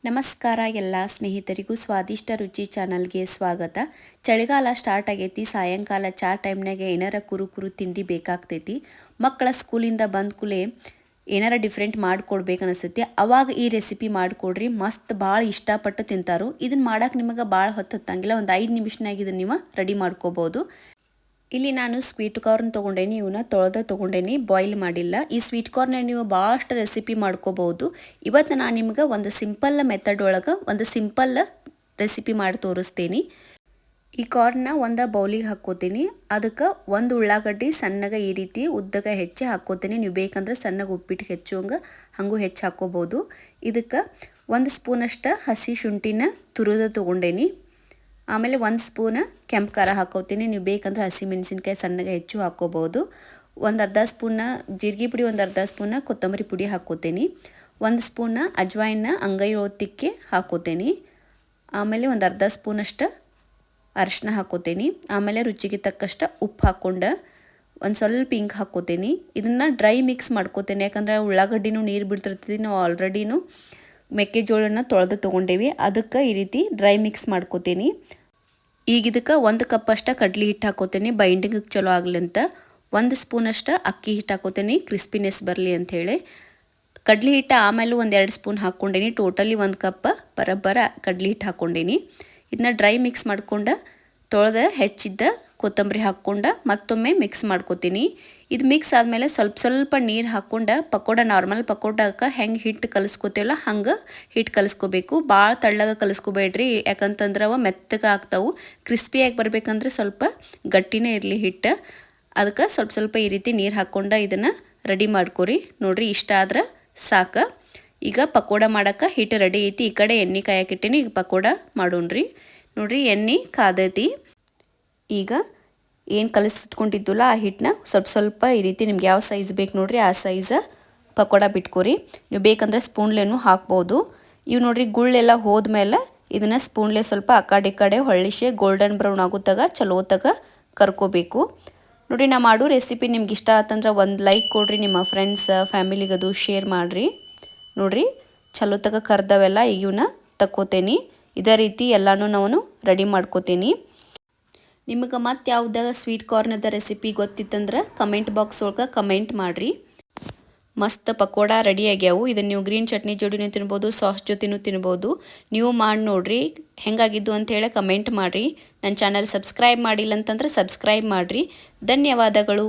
ನಮಸ್ಕಾರ ಎಲ್ಲ ಸ್ನೇಹಿತರಿಗೂ ಸ್ವಾದಿಷ್ಟ ರುಚಿ ಚಾನಲ್ಗೆ ಸ್ವಾಗತ. ಚಳಿಗಾಲ ಸ್ಟಾರ್ಟ್ ಆಗೈತಿ. ಸಾಯಂಕಾಲ ಚಾ ಟೈಮ್ನಾಗೆ ಏನಾರ ಕುರು ತಿಂಡಿ ಬೇಕಾಗ್ತೈತಿ. ಮಕ್ಕಳ ಸ್ಕೂಲಿಂದ ಬಂದ ಕೂಡಲೇ ಏನಾರ ಡಿಫ್ರೆಂಟ್ ಮಾಡಿಕೊಡ್ಬೇಕು ಅನಿಸ್ತೈತಿ. ಅವಾಗ ಈ ರೆಸಿಪಿ ಮಾಡಿಕೊಡ್ರಿ, ಮಸ್ತ್ ಭಾಳ ಇಷ್ಟಪಟ್ಟು ತಿಂತಾರೋ. ಇದನ್ನು ಮಾಡೋಕೆ ನಿಮಗೆ ಭಾಳ ಹೊತ್ತು ಹತ್ತಂಗಿಲ್ಲ, ಒಂದು 5 ನಿಮಿಷನಾಗ ಇದನ್ನು ನೀವು ರೆಡಿ ಮಾಡ್ಕೋಬೋದು. ಇಲ್ಲಿ ನಾನು ಸ್ವೀಟ್ ಕಾರ್ನ್ ತೊಗೊಂಡೇನಿ, ಇವನ್ನ ತೊಗೊಂಡೇನಿ, ಬಾಯ್ಲ್ ಮಾಡಿಲ್ಲ. ಈ ಸ್ವೀಟ್ ಕಾರ್ನ ನೀವು ಭಾಳಷ್ಟು ರೆಸಿಪಿ ಮಾಡ್ಕೋಬಹುದು. ಇವತ್ತು ನಾನು ನಿಮ್ಗೆ ಒಂದು ಸಿಂಪಲ್ ಮೆಥಡ್ ಒಳಗೆ ಒಂದು ಸಿಂಪಲ್ ರೆಸಿಪಿ ಮಾಡಿ ತೋರಿಸ್ತೀನಿ. ಈ ಕಾರ್ನ ಒಂದು ಬೌಲಿಗೆ ಹಾಕ್ಕೋತೀನಿ. ಅದಕ್ಕೆ ಒಂದು ಉಳ್ಳಾಗಡ್ಡಿ ಸಣ್ಣಗೆ ಈ ರೀತಿ ಉದ್ದಗೆ ಹೆಚ್ಚಿ ಹಾಕ್ಕೋತೀನಿ. ನೀವು ಬೇಕಂದ್ರೆ ಸಣ್ಣಗೆ ಉಪ್ಪಿಟ್ಟು ಹೆಚ್ಚುವಂಗೆ ಹಾಗೂ ಹೆಚ್ಚು ಹಾಕ್ಕೋಬೋದು. ಇದಕ್ಕೆ 1 ಸ್ಪೂನಷ್ಟು ಹಸಿ ಶುಂಠಿನ ತುರಿದು ತೊಗೊಂಡೇನಿ. ಆಮೇಲೆ 1 ಸ್ಪೂನ್ ಕೆಂಪು ಖಾರ ಹಾಕೋತೀನಿ. ನೀವು ಬೇಕಂದ್ರೆ ಹಸಿ ಮೆಣಸಿನ್ಕಾಯಿ ಸಣ್ಣಗೆ ಹೆಚ್ಚು ಹಾಕ್ಕೋಬೋದು. ಒಂದು ಅರ್ಧ ಸ್ಪೂನ ಜೀರಿಗೆ ಪುಡಿ, ಒಂದು ಅರ್ಧ ಸ್ಪೂನ ಕೊತ್ತಂಬರಿ ಪುಡಿ ಹಾಕ್ಕೋತೀನಿ. 1 ಸ್ಪೂನ ಅಜ್ವಾಯಿನ ಅಂಗೈ ಒತ್ತಿಕ್ಕೆ ಹಾಕ್ಕೋತೀನಿ. ಆಮೇಲೆ ಒಂದು ಅರ್ಧ ಸ್ಪೂನಷ್ಟು ಅರಿಶಿನ ಹಾಕ್ಕೋತೀನಿ. ಆಮೇಲೆ ರುಚಿಗೆ ತಕ್ಕಷ್ಟು ಉಪ್ಪು ಹಾಕ್ಕೊಂಡು ಒಂದು ಸ್ವಲ್ಪ ಹಿಂಗೆ ಹಾಕ್ಕೋತೀನಿ. ಇದನ್ನು ಡ್ರೈ ಮಿಕ್ಸ್ ಮಾಡ್ಕೋತೀನಿ, ಯಾಕಂದರೆ ಉಳ್ಳಾಗಡ್ಡಿನೂ ನೀರು ಬಿಡ್ತಿರ್ತೀವಿ. ನಾವು ಆಲ್ರೆಡಿನೂ ಮೆಕ್ಕೆಜೋಳನ ತೊಳೆದು ತೊಗೊಂಡೇವಿ, ಅದಕ್ಕೆ ಈ ರೀತಿ ಡ್ರೈ ಮಿಕ್ಸ್ ಮಾಡ್ಕೋತೀನಿ. ಈಗ ಇದಕ್ಕೆ 1 ಕಪ್ ಅಷ್ಟು ಕಡ್ಲಿ ಹಿಟ್ಟು ಹಾಕೋತೀನಿ, ಬೈಂಡಿಂಗಿಗೆ ಚಲೋ ಆಗಲಿ ಅಂತ. 1 ಸ್ಪೂನಷ್ಟು ಅಕ್ಕಿ ಹಿಟ್ಟು ಹಾಕೋತೀನಿ, ಕ್ರಿಸ್ಪಿನೆಸ್ ಬರಲಿ ಅಂಥೇಳಿ. ಕಡ್ಲಿ ಹಿಟ್ಟು ಆಮೇಲೆ 1-2 ಸ್ಪೂನ್ ಹಾಕ್ಕೊಂಡೇನಿ. ಟೋಟಲಿ 1 ಕಪ್ ಬರೋಬ್ಬರ ಕಡ್ಲಿ ಹಿಟ್ಟು ಹಾಕ್ಕೊಂಡೇನಿ. ಇದನ್ನ ಡ್ರೈ ಮಿಕ್ಸ್ ಮಾಡ್ಕೊಂಡು ತೊಳೆದು ಹೆಚ್ಚಿದ್ದ ಕೊತ್ತಂಬರಿ ಹಾಕ್ಕೊಂಡು ಮತ್ತೊಮ್ಮೆ ಮಿಕ್ಸ್ ಮಾಡ್ಕೋತೀನಿ. ಇದು ಮಿಕ್ಸ್ ಆದಮೇಲೆ ಸ್ವಲ್ಪ ನೀರು ಹಾಕ್ಕೊಂಡು ಪಕೋಡ, ನಾರ್ಮಲ್ ಪಕೋಡಕ್ಕೆ ಹೆಂಗೆ ಹಿಟ್ಟು ಕಲಿಸ್ಕೋತೀವಲ್ಲ ಹಂಗೆ ಹಿಟ್ಟು ಕಲಿಸ್ಕೋಬೇಕು. ಭಾಳ ತಳ್ಳಗೆ ಕಲಿಸ್ಕೋಬೇಡ್ರಿ, ಯಾಕಂತಂದ್ರೆ ಅವು ಮೆತ್ತಗೆ ಆಗ್ತಾವೆ. ಕ್ರಿಸ್ಪಿಯಾಗಿ ಬರಬೇಕಂದ್ರೆ ಸ್ವಲ್ಪ ಗಟ್ಟಿನೇ ಇರಲಿ ಹಿಟ್ಟು. ಅದಕ್ಕೆ ಸ್ವಲ್ಪ ಈ ರೀತಿ ನೀರು ಹಾಕ್ಕೊಂಡು ಇದನ್ನು ರೆಡಿ ಮಾಡ್ಕೊರಿ. ನೋಡಿರಿ, ಇಷ್ಟ ಆದ್ರೆ ಸಾಕು. ಈಗ ಪಕೋಡ ಮಾಡೋಕ್ಕೆ ಹಿಟ್ಟು ರೆಡಿ ಐತಿ. ಈ ಕಡೆ ಎಣ್ಣೆ ಕಾಯಕ್ಕಿಟ್ಟೀನಿ, ಈಗ ಪಕೋಡ ಮಾಡೋಣ್ರಿ. ನೋಡಿರಿ, ಎಣ್ಣೆ ಕಾದೈತಿ. ಈಗ ಏನು ಕಲಿಸ್ಕೊಂಡಿದ್ವಲ್ಲ ಆ ಹಿಟ್ಟನ್ನ ಸ್ವಲ್ಪ ಈ ರೀತಿ ನಿಮ್ಗೆ ಯಾವ ಸೈಜ್ ಬೇಕು ನೋಡಿರಿ ಆ ಸೈಜ್ ಪಕೋಡ ಬಿಟ್ಕೊರಿ. ನೀವು ಬೇಕಂದ್ರೆ ಸ್ಪೂನ್ಲೇನು ಹಾಕ್ಬೋದು. ಇವು ನೋಡಿರಿ, ಗುಳ್ಳೆಲ್ಲ ಹೋದ್ಮೇಲೆ ಇದನ್ನು ಸ್ಪೂನ್ಲೆ ಸ್ವಲ್ಪ ಆ ಕಡೆ ಹೊಳ್ಳಿಸಿ ಗೋಲ್ಡನ್ ಬ್ರೌನ್ ಆಗೋತಾಗ ಚಲೋತಾಗ ಕರ್ಕೋಬೇಕು. ನೋಡಿರಿ, ನಾ ಮಾಡೋ ರೆಸಿಪಿ ನಿಮ್ಗೆ ಇಷ್ಟ ಆತಂದ್ರೆ ಒಂದು ಲೈಕ್ ಕೊಡ್ರಿ, ನಿಮ್ಮ ಫ್ರೆಂಡ್ಸ್ ಫ್ಯಾಮಿಲಿಗದು ಶೇರ್ ಮಾಡಿರಿ. ನೋಡಿರಿ, ಚಲೋತಾಗ ಕರ್ದವೆಲ್ಲ ಈಗ ಇವನ್ನ ತಕ್ಕೋತೇನೆ. ಇದೇ ರೀತಿ ಎಲ್ಲನೂ ನಾನು ರೆಡಿ ಮಾಡ್ಕೋತೀನಿ. ನಿಮಗೆ ಮತ್ತೆ ಯಾವುದಾಗ ಸ್ವೀಟ್ ಕಾರ್ನದ ರೆಸಿಪಿ ಗೊತ್ತಿತ್ತಂದ್ರೆ ಕಮೆಂಟ್ ಬಾಕ್ಸ್ ಒಳಗೆ ಕಮೆಂಟ್ ಮಾಡಿರಿ. ಮಸ್ತ್ ಪಕೋಡ ರೆಡಿ ಆಗ್ಯಾವು. ಇದನ್ನು ನೀವು ಗ್ರೀನ್ ಚಟ್ನಿ ಜೋಡಿನೂ ತಿನ್ಬೋದು, ಸಾಸ್ ಜೊತೆನೂ ತಿನ್ಬೋದು. ನೀವು ಮಾಡಿ ನೋಡಿರಿ, ಹೆಂಗಾಗಿದ್ದು ಅಂಥೇಳಿ ಕಮೆಂಟ್ ಮಾಡಿರಿ. ನನ್ನ ಚಾನಲ್ ಸಬ್ಸ್ಕ್ರೈಬ್ ಮಾಡಿಲ್ಲ ಅಂತಂದ್ರೆ ಸಬ್ಸ್ಕ್ರೈಬ್ ಮಾಡಿರಿ. ಧನ್ಯವಾದಗಳು.